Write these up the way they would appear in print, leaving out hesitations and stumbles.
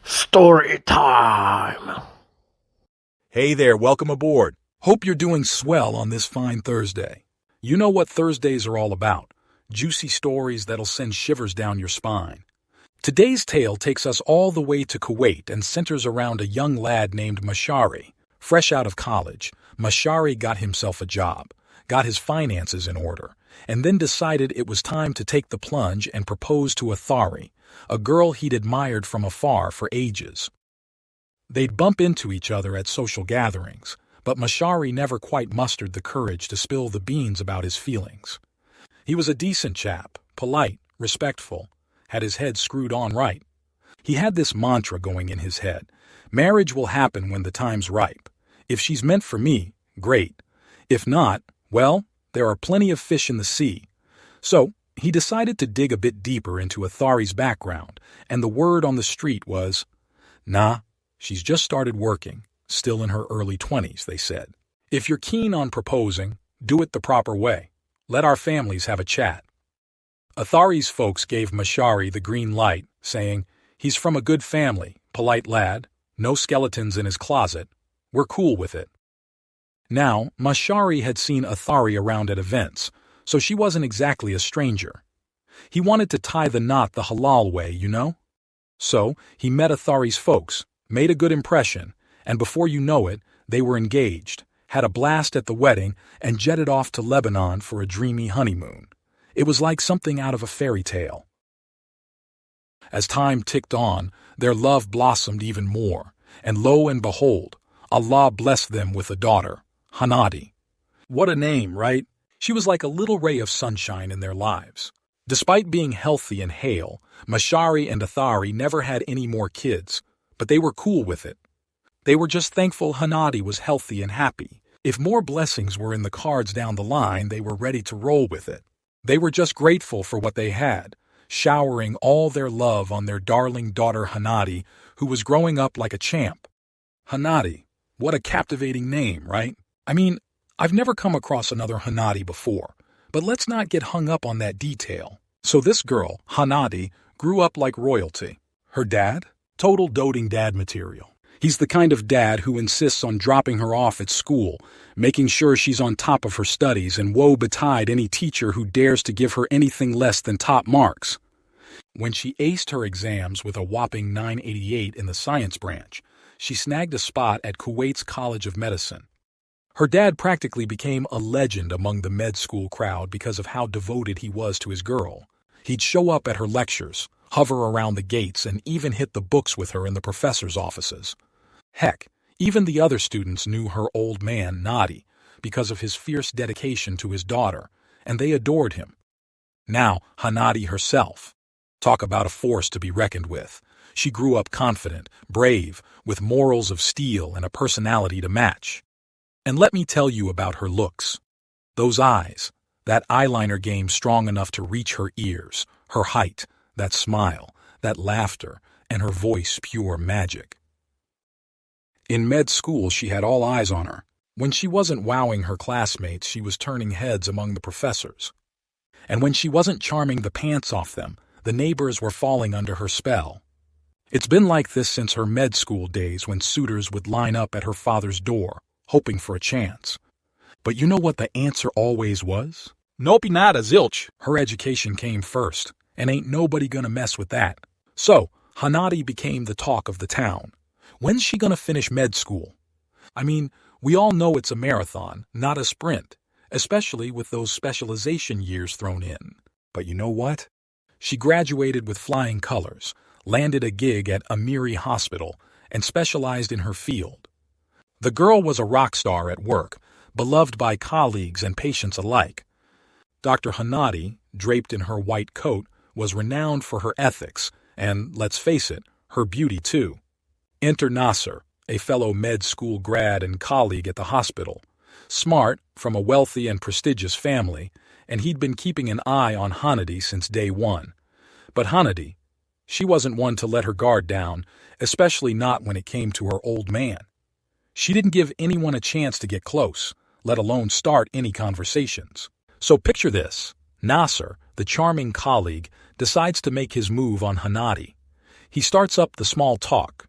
Story time. Hey there, welcome aboard. Hope you're doing swell on this fine Thursday. You know what Thursdays are all about. Juicy stories that'll send shivers down your spine. Today's tale takes us all the way to Kuwait and centers around a young lad named Mashari. Fresh out of college, Mashari got himself a job, got his finances in order, and then decided it was time to take the plunge and propose to Athari, a girl he'd admired from afar for ages. They'd bump into each other at social gatherings, but Mashari never quite mustered the courage to spill the beans about his feelings. He was a decent chap, polite, respectful, had his head screwed on right. He had this mantra going in his head: marriage will happen when the time's ripe. If she's meant for me, great. If not, well, there are plenty of fish in the sea. So, he decided to dig a bit deeper into Athari's background, and the word on the street was, nah, she's just started working, still in her early 20s, they said. If you're keen on proposing, do it the proper way. Let our families have a chat. Athari's folks gave Mashari the green light, saying, he's from a good family, polite lad, no skeletons in his closet. We're cool with it. Now, Mashari had seen Athari around at events, so she wasn't exactly a stranger. He wanted to tie the knot the halal way, you know? So, he met Athari's folks, made a good impression, and before you know it, they were engaged, had a blast at the wedding, and jetted off to Lebanon for a dreamy honeymoon. It was like something out of a fairy tale. As time ticked on, their love blossomed even more, and lo and behold, Allah blessed them with a daughter, Hanadi. What a name, right? She was like a little ray of sunshine in their lives. Despite being healthy and hale, Mashari and Athari never had any more kids, but they were cool with it. They were just thankful Hanadi was healthy and happy. If more blessings were in the cards down the line, they were ready to roll with it. They were just grateful for what they had, showering all their love on their darling daughter Hanadi, who was growing up like a champ. Hanadi, what a captivating name, right? I mean, I've never come across another Hanadi before, but let's not get hung up on that detail. So this girl, Hanadi, grew up like royalty. Her dad? Total doting dad material. He's the kind of dad who insists on dropping her off at school, making sure she's on top of her studies, and woe betide any teacher who dares to give her anything less than top marks. When she aced her exams with a whopping 988 in the science branch, she snagged a spot at Kuwait's College of Medicine. Her dad practically became a legend among the med school crowd because of how devoted he was to his girl. He'd show up at her lectures, hover around the gates, and even hit the books with her in the professors' offices. Heck, even the other students knew her old man, Nadi, because of his fierce dedication to his daughter, and they adored him. Now, Hanadi herself. Talk about a force to be reckoned with. She grew up confident, brave, with morals of steel and a personality to match. And let me tell you about her looks. Those eyes, that eyeliner game strong enough to reach her ears, her height, that smile, that laughter, and her voice pure magic. In med school, she had all eyes on her. When she wasn't wowing her classmates, she was turning heads among the professors. And when she wasn't charming the pants off them, the neighbors were falling under her spell. It's been like this since her med school days, when suitors would line up at her father's door, hoping for a chance. But you know what the answer always was? Nope, nada, zilch. Her education came first, and ain't nobody gonna mess with that. So, Hanadi became the talk of the town. When's she gonna finish med school? I mean, we all know it's a marathon, not a sprint, especially with those specialization years thrown in. But you know what? She graduated with flying colors, landed a gig at Amiri Hospital, and specialized in her field. The girl was a rock star at work, beloved by colleagues and patients alike. Dr. Hanadi, draped in her white coat, was renowned for her ethics, and, let's face it, her beauty too. Enter Nasser, a fellow med school grad and colleague at the hospital. Smart, from a wealthy and prestigious family, and he'd been keeping an eye on Hanadi since day one. But Hanadi, she wasn't one to let her guard down, especially not when it came to her old man. She didn't give anyone a chance to get close, let alone start any conversations. So picture this. Nasser, the charming colleague, decides to make his move on Hanadi. He starts up the small talk,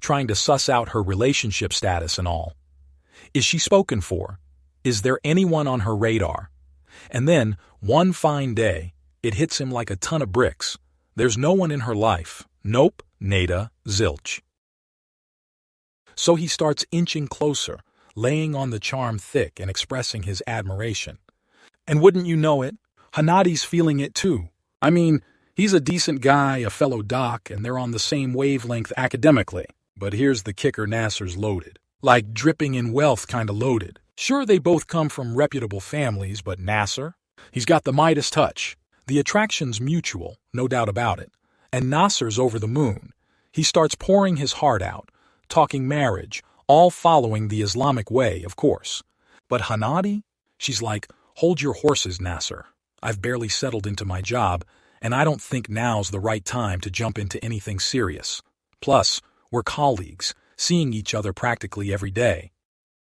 trying to suss out her relationship status and all. Is she spoken for? Is there anyone on her radar? And then, one fine day, it hits him like a ton of bricks. There's no one in her life. Nope, nada, zilch. So he starts inching closer, laying on the charm thick and expressing his admiration. And wouldn't you know it, Hanadi's feeling it too. I mean, he's a decent guy, a fellow doc, and they're on the same wavelength academically. But here's the kicker: Nasser's loaded. Like dripping in wealth kinda loaded. Sure, they both come from reputable families, but Nasser? He's got the Midas touch. The attraction's mutual, no doubt about it. And Nasser's over the moon. He starts pouring his heart out, talking marriage, all following the Islamic way, of course. But Hanadi? She's like, hold your horses, Nasser. I've barely settled into my job, and I don't think now's the right time to jump into anything serious. Plus, we're colleagues, seeing each other practically every day.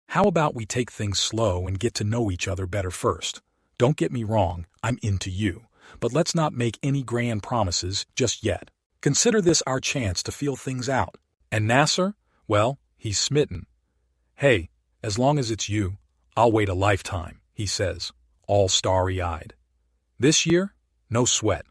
How about we take things slow and get to know each other better first? Don't get me wrong, I'm into you, but let's not make any grand promises just yet. Consider this our chance to feel things out. And Nasser? Well, he's smitten. Hey, as long as it's you, I'll wait a lifetime, he says, all starry-eyed. This year, no sweat.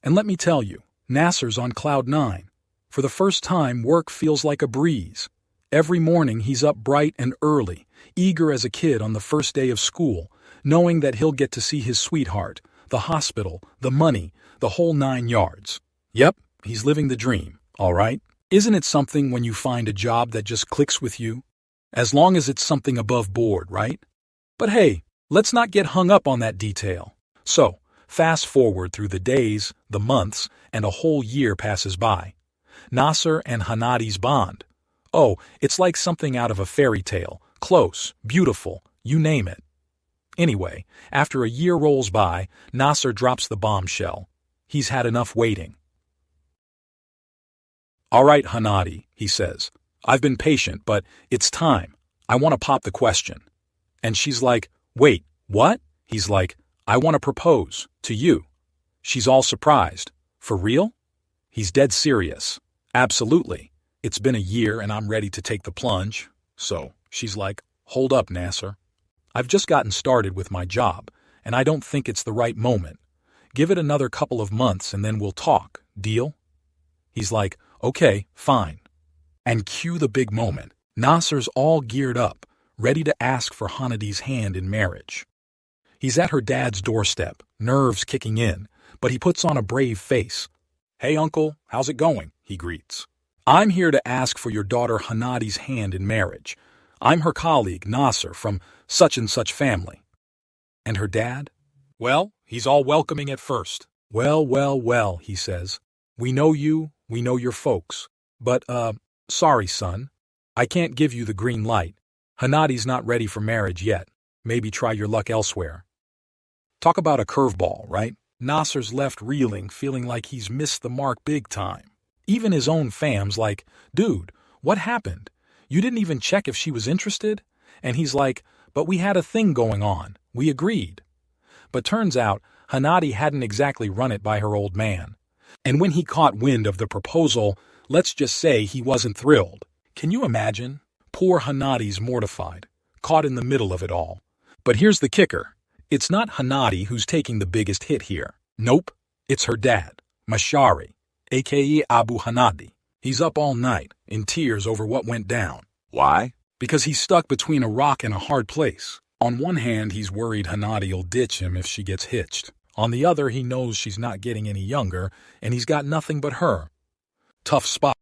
And let me tell you, Nasser's on cloud 9. For the first time, work feels like a breeze. Every morning he's up bright and early, eager as a kid on the first day of school, knowing that he'll get to see his sweetheart, the hospital, the money, the whole 9 yards. Yep, he's living the dream, all right? Isn't it something when you find a job that just clicks with you? As long as it's something above board, right? But hey, let's not get hung up on that detail. So, fast forward through the days, the months, and a whole year passes by. Nasser and Hanadi's bond. Oh, it's like something out of a fairy tale. Close, beautiful, you name it. Anyway, after a year rolls by, Nasser drops the bombshell. He's had enough waiting. All right, Hanadi, he says. I've been patient, but it's time. I want to pop the question. And she's like, wait, what? He's like, I want to propose to you. She's all surprised. For real? He's dead serious. Absolutely. It's been a year and I'm ready to take the plunge. So she's like, hold up, Nasser. I've just gotten started with my job, and I don't think it's the right moment. Give it another couple of months and then we'll talk. Deal? He's like, okay, fine. And cue the big moment. Nasser's all geared up, ready to ask for Hanadi's hand in marriage. He's at her dad's doorstep, nerves kicking in, but he puts on a brave face. Hey, uncle, how's it going? He greets. I'm here to ask for your daughter Hanadi's hand in marriage. I'm her colleague, Nasser, from such and such family. And her dad? Well, he's all welcoming at first. Well, he says. We know you, we know your folks. But, sorry, son. I can't give you the green light. Hanadi's not ready for marriage yet. Maybe try your luck elsewhere. Talk about a curveball, right? Nasser's left reeling, feeling like he's missed the mark big time. Even his own fam's like, dude, what happened? You didn't even check if she was interested? And he's like, but we had a thing going on. We agreed. But turns out, Hanadi hadn't exactly run it by her old man. And when he caught wind of the proposal, let's just say he wasn't thrilled. Can you imagine? Poor Hanadi's mortified, caught in the middle of it all. But here's the kicker. It's not Hanadi who's taking the biggest hit here. Nope, it's her dad, Mashari, a.k.a. Abu Hanadi. He's up all night, in tears over what went down. Why? Because he's stuck between a rock and a hard place. On one hand, he's worried Hanadi'll ditch him if she gets hitched. On the other, he knows she's not getting any younger, and he's got nothing but her. Tough spot.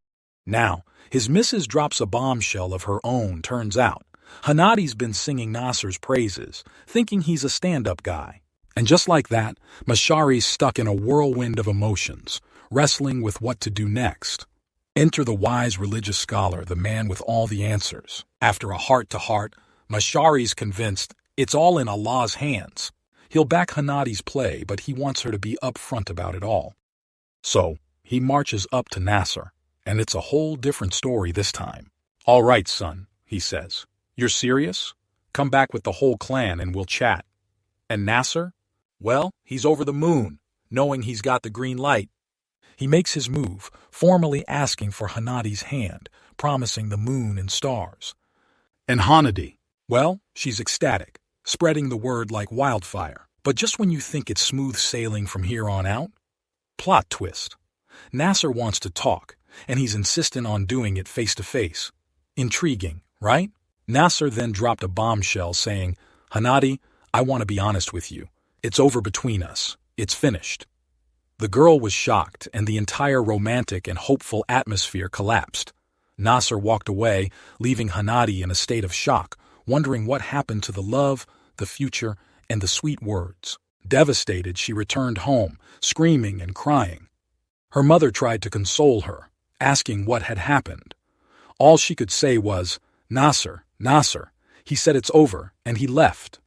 Now, his missus drops a bombshell of her own, turns out. Hanadi's been singing Nasser's praises, thinking he's a stand-up guy. And just like that, Mashari's stuck in a whirlwind of emotions, wrestling with what to do next. Enter the wise religious scholar, the man with all the answers. After a heart-to-heart, Mashari's convinced it's all in Allah's hands. He'll back Hanadi's play, but he wants her to be upfront about it all. So, he marches up to Nasser, and it's a whole different story this time. All right, son, he says. You're serious? Come back with the whole clan and we'll chat. And Nasser? Well, he's over the moon, knowing he's got the green light. He makes his move, formally asking for Hanadi's hand, promising the moon and stars. And Hanadi, well, she's ecstatic, spreading the word like wildfire. But just when you think it's smooth sailing from here on out, plot twist. Nasser wants to talk, and he's insistent on doing it face to face. Intriguing, right? Nasser then dropped a bombshell saying, Hanadi, I want to be honest with you. It's over between us. It's finished. The girl was shocked, and the entire romantic and hopeful atmosphere collapsed. Nasser walked away, leaving Hanadi in a state of shock, wondering what happened to the love, the future, and the sweet words. Devastated, she returned home, screaming and crying. Her mother tried to console her, asking what had happened. All she could say was, Nasser, Nasser. He said it's over, and he left.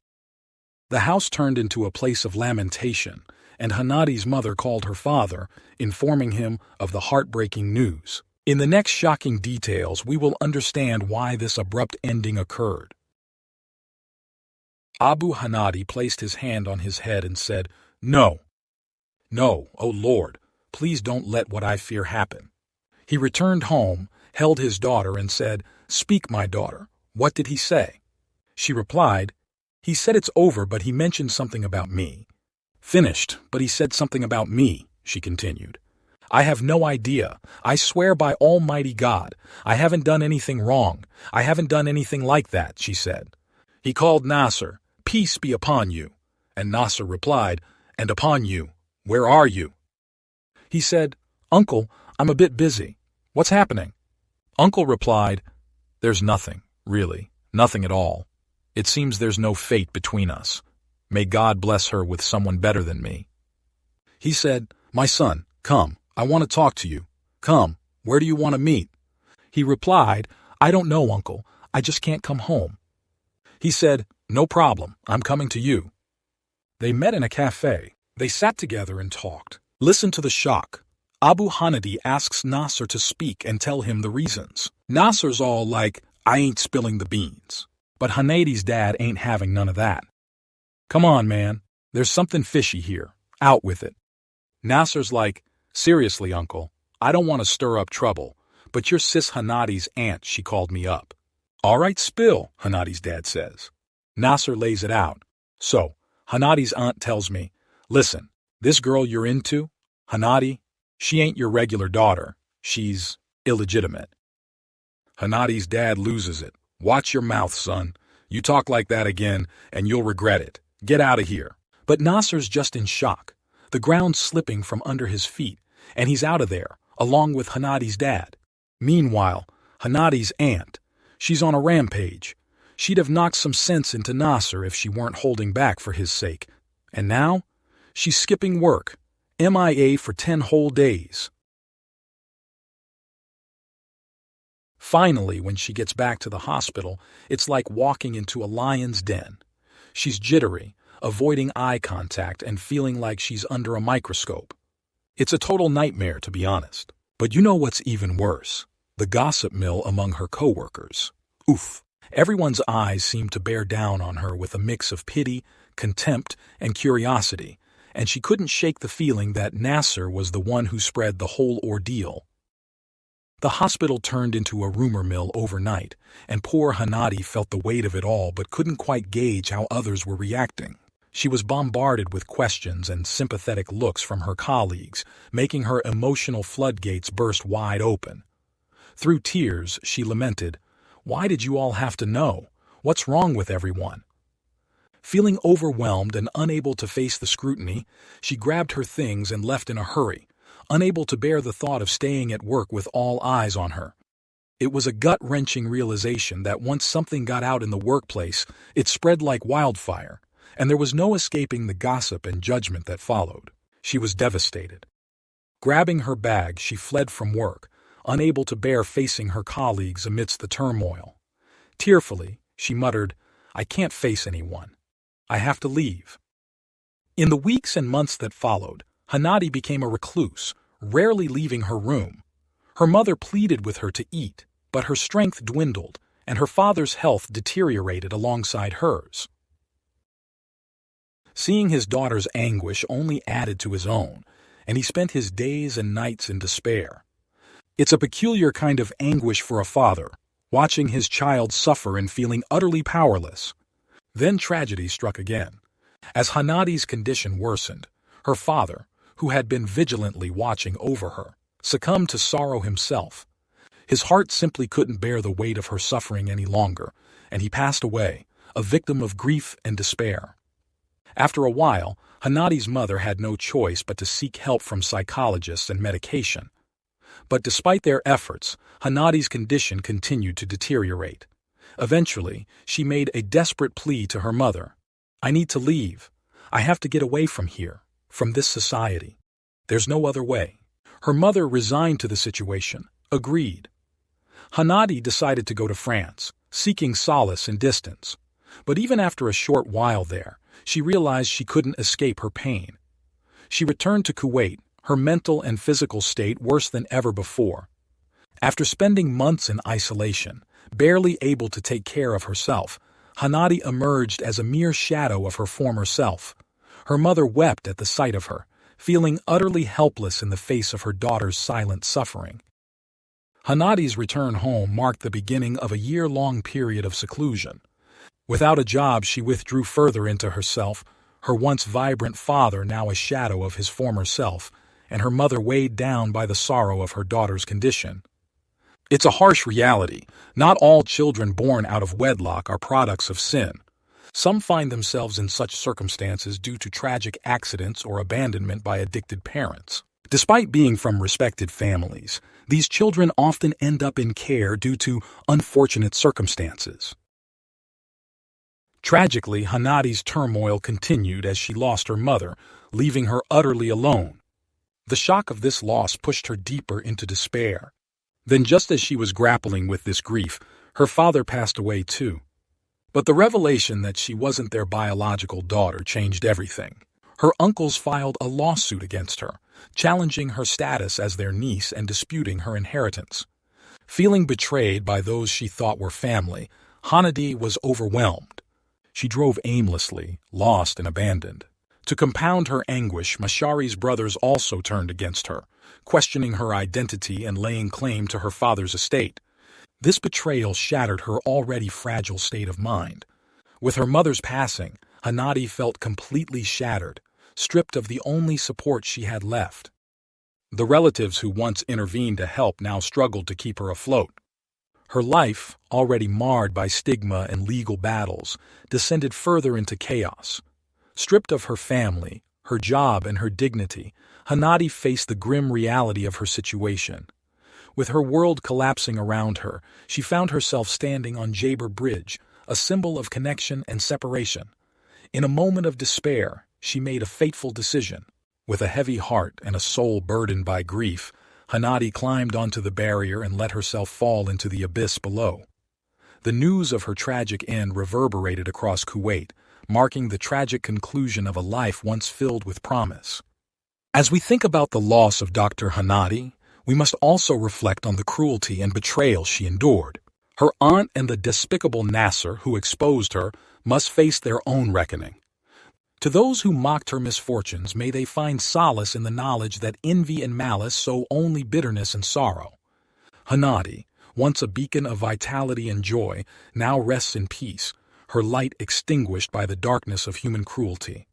The house turned into a place of lamentation, and Hanadi's mother called her father, informing him of the heartbreaking news. In the next shocking details, we will understand why this abrupt ending occurred. Abu Hanadi placed his hand on his head and said, No. No, O Lord, please don't let what I fear happen. He returned home, held his daughter, and said, Speak, my daughter. What did he say? She replied, He said it's over, but he mentioned something about me. Finished, but he said something about me, she continued. I have no idea. I swear by Almighty God, I haven't done anything wrong. I haven't done anything like that, she said. He called Nasser, Peace be upon you. And Nasser replied, And upon you. Where are you? He said, Uncle, I'm a bit busy. What's happening? Uncle replied, There's nothing, really, nothing at all. It seems there's no fate between us. May God bless her with someone better than me. He said, My son, come, I want to talk to you. Come, where do you want to meet? He replied, I don't know, Uncle. I just can't come home. He said, No problem, I'm coming to you. They met in a cafe. They sat together and talked. Listen to the shock. Abu Hanadi asks Nasser to speak and tell him the reasons. Nasser's all like, I ain't spilling the beans. But Hanadi's dad ain't having none of that. Come on, man. There's something fishy here. Out with it. Nasser's like, Seriously, Uncle, I don't want to stir up trouble, but your sis Hanadi's aunt, she called me up. All right, spill, Hanadi's dad says. Nasser lays it out. So, Hanadi's aunt tells me, Listen, this girl you're into, Hanadi, she ain't your regular daughter. She's illegitimate. Hanadi's dad loses it. Watch your mouth, son. You talk like that again, and you'll regret it. Get out of here. But Nasser's just in shock. The ground's slipping from under his feet, and he's out of there, along with Hanadi's dad. Meanwhile, Hanadi's aunt, she's on a rampage. She'd have knocked some sense into Nasser if she weren't holding back for his sake. And now, she's skipping work, MIA for 10 whole days. Finally, when she gets back to the hospital, it's like walking into a lion's den. She's jittery, avoiding eye contact and feeling like she's under a microscope. It's a total nightmare, to be honest. But you know what's even worse? The gossip mill among her coworkers. Oof. Everyone's eyes seemed to bear down on her with a mix of pity, contempt, and curiosity, and she couldn't shake the feeling that Nasser was the one who spread the whole ordeal. The hospital turned into a rumor mill overnight, and poor Hanadi felt the weight of it all but couldn't quite gauge how others were reacting. She was bombarded with questions and sympathetic looks from her colleagues, making her emotional floodgates burst wide open. Through tears, she lamented, Why did you all have to know? What's wrong with everyone? Feeling overwhelmed and unable to face the scrutiny, she grabbed her things and left in a hurry, unable to bear the thought of staying at work with all eyes on her. It was a gut-wrenching realization that once something got out in the workplace, it spread like wildfire, and there was no escaping the gossip and judgment that followed. She was devastated. Grabbing her bag, she fled from work, unable to bear facing her colleagues amidst the turmoil. Tearfully, she muttered, I can't face anyone. I have to leave. In the weeks and months that followed, Hanadi became a recluse, rarely leaving her room. Her mother pleaded with her to eat, but her strength dwindled, and her father's health deteriorated alongside hers. Seeing his daughter's anguish only added to his own, and he spent his days and nights in despair. It's a peculiar kind of anguish for a father, watching his child suffer and feeling utterly powerless. Then tragedy struck again. As Hanadi's condition worsened, her father, who had been vigilantly watching over her, succumbed to sorrow himself. His heart simply couldn't bear the weight of her suffering any longer, and he passed away, a victim of grief and despair. After a while, Hanadi's mother had no choice but to seek help from psychologists and medication. But despite their efforts, Hanadi's condition continued to deteriorate. Eventually, she made a desperate plea to her mother. "I need to leave. I have to get away from here, from this society. There's no other way." Her mother, resigned to the situation, agreed. Hanadi decided to go to France, seeking solace and distance. But even after a short while there, she realized she couldn't escape her pain. She returned to Kuwait, her mental and physical state worse than ever before. After spending months in isolation, barely able to take care of herself, Hanadi emerged as a mere shadow of her former self. Her mother wept at the sight of her, feeling utterly helpless in the face of her daughter's silent suffering. Hanadi's return home marked the beginning of a year-long period of seclusion. Without a job, she withdrew further into herself, her once vibrant father now a shadow of his former self, and her mother weighed down by the sorrow of her daughter's condition. It's a harsh reality. Not all children born out of wedlock are products of sin. Some find themselves in such circumstances due to tragic accidents or abandonment by addicted parents. Despite being from respected families, these children often end up in care due to unfortunate circumstances. Tragically, Hanadi's turmoil continued as she lost her mother, leaving her utterly alone. The shock of this loss pushed her deeper into despair. Then, just as she was grappling with this grief, her father passed away too. But the revelation that she wasn't their biological daughter changed everything. Her uncles filed a lawsuit against her, challenging her status as their niece and disputing her inheritance. Feeling betrayed by those she thought were family, Hanadi was overwhelmed. She drove aimlessly, lost and abandoned. To compound her anguish, Mashari's brothers also turned against her, questioning her identity and laying claim to her father's estate. This betrayal shattered her already fragile state of mind. With her mother's passing, Hanadi felt completely shattered, stripped of the only support she had left. The relatives who once intervened to help now struggled to keep her afloat. Her life, already marred by stigma and legal battles, descended further into chaos. Stripped of her family, her job, and her dignity, Hanadi faced the grim reality of her situation. With her world collapsing around her, she found herself standing on Jaber Bridge, a symbol of connection and separation. In a moment of despair, she made a fateful decision. With a heavy heart and a soul burdened by grief, Hanadi climbed onto the barrier and let herself fall into the abyss below. The news of her tragic end reverberated across Kuwait, marking the tragic conclusion of a life once filled with promise. As we think about the loss of Dr. Hanadi, we must also reflect on the cruelty and betrayal she endured. Her aunt and the despicable Nasser who exposed her must face their own reckoning. To those who mocked her misfortunes, may they find solace in the knowledge that envy and malice sow only bitterness and sorrow. Hanadi, once a beacon of vitality and joy, now rests in peace, her light extinguished by the darkness of human cruelty.